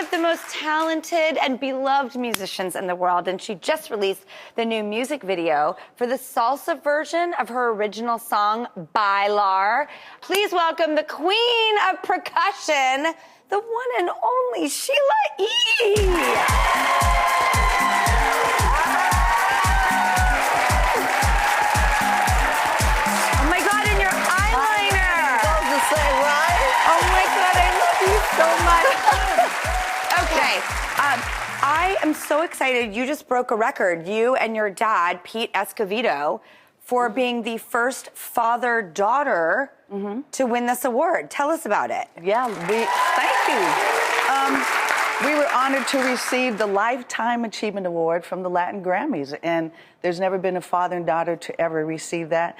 of the most talented and beloved musicians in the world, and she just released the new music video for the salsa version of her original song, Bailar. Please welcome the queen of percussion, the one and only Sheila E. So much. Okay, I am so excited. You just broke a record, you and your dad, Pete Escovedo, for being the first father-daughter to win this award. Tell us about it. Yeah, thank you. We were honored to receive the Lifetime Achievement Award from the Latin Grammys, and there's never been a father and daughter to ever receive that.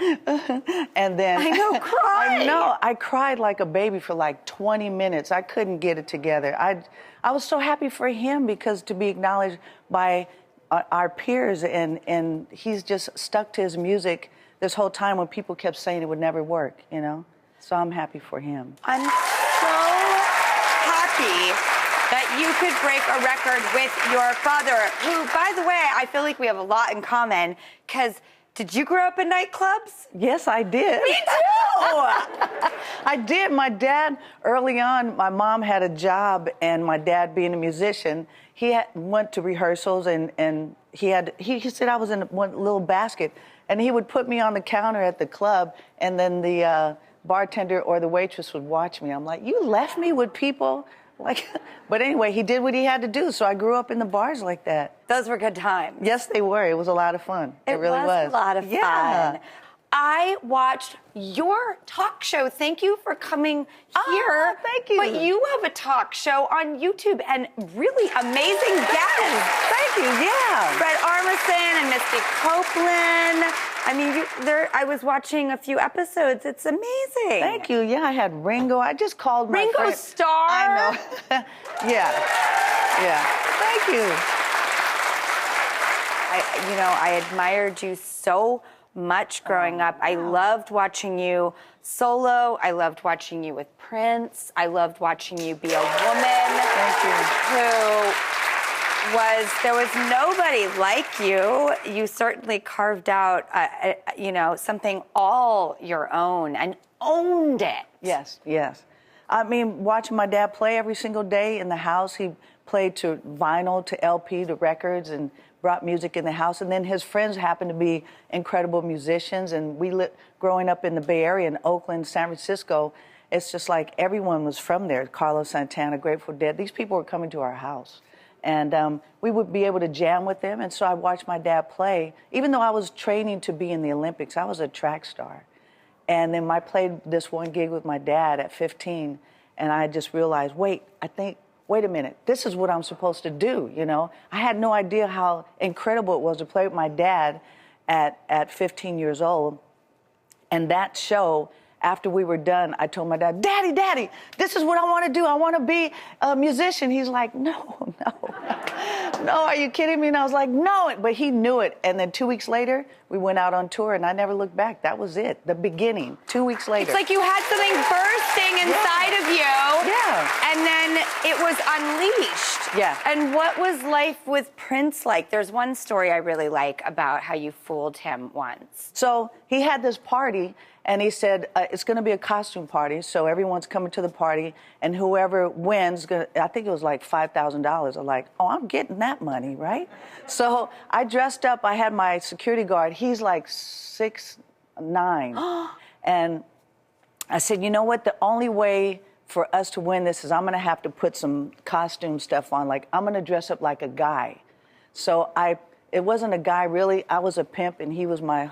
And then I know, cry. I know, I cried like a baby for like 20 minutes. I couldn't get it together. I was so happy for him because to be acknowledged by our peers, and he's just stuck to his music this whole time when people kept saying it would never work, you know? So I'm happy for him. I'm so happy that you could break a record with your father, who, by the way, I feel like we have a lot in common, because did you grow up in nightclubs? Yes, I did. Me too! I did. My dad, early on, my mom had a job, and my dad, being a musician, he went to rehearsals, and he said I was in one little basket, and he would put me on the counter at the club, and then the bartender or the waitress would watch me. I'm like, you left me with people? But anyway, he did what he had to do, so I grew up in the bars like that. Those were good times. Yes, they were. It was a lot of fun. It really was. A lot of fun. I watched your talk show. Thank you for coming here. Oh, thank you. But you have a talk show on YouTube and really amazing guests. Thank you, yeah. Fred Armisen and Misty Copeland. I mean, I was watching a few episodes. It's amazing. Thank you. Yeah, I had Ringo. I just called my Ringo friend. Starr. I know. Yeah. Thank you. I admired you so much growing up. I loved watching you solo. I loved watching you with Prince. I loved watching you be a woman. Thank you. There was nobody like you. You certainly carved out, something all your own and owned it. Yes. I mean, watching my dad play every single day in the house. He played to vinyl, to LP, to records, and brought music in the house. And then his friends happened to be incredible musicians. And growing up in the Bay Area, in Oakland, San Francisco, it's just like everyone was from there. Carlos Santana, Grateful Dead. These people were coming to our house. And we would be able to jam with them. And so I watched my dad play. Even though I was training to be in the Olympics, I was a track star. And then I played this one gig with my dad at 15. And I just realized, wait a minute, this is what I'm supposed to do, you know? I had no idea how incredible it was to play with my dad at 15 years old. And that show, after we were done, I told my dad, Daddy, this is what I want to do. I want to be a musician. He's like, no, are you kidding me? And I was like, no, but he knew it. And then 2 weeks later, we went out on tour, and I never looked back. That was it, the beginning, 2 weeks later. It's like you had something bursting inside of you. Yeah. And then it was unleashed. Yeah. And what was life with Prince like? There's one story I really like about how you fooled him once. So he had this party, and he said, it's going to be a costume party, so everyone's coming to the party, and whoever wins, I think it was like $5,000. I'm like, oh, I'm getting that money, right? So I dressed up. I had my security guard. He's like 6'9". And I said, you know what? The only way for us to win this is I'm going to have to put some costume stuff on. Like, I'm going to dress up like a guy. So it wasn't a guy, really. I was a pimp, and he was my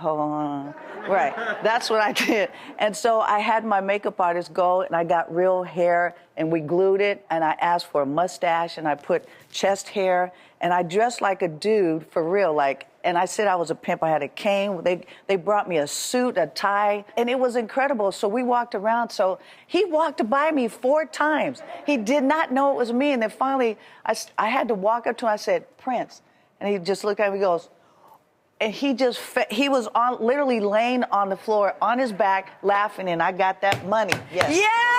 right. That's what I did. And so I had my makeup artist go, and I got real hair, and we glued it, and I asked for a mustache, and I put chest hair, and I dressed like a dude for real, and I said I was a pimp. I had a cane. They brought me a suit, a tie, and it was incredible. So we walked around. So he walked by me 4 times. He did not know it was me. And then finally, I had to walk up to him. I said, Prince. And he just looked at me and goes, and he was literally laying on the floor on his back laughing, and I got that money. Yes. Yeah!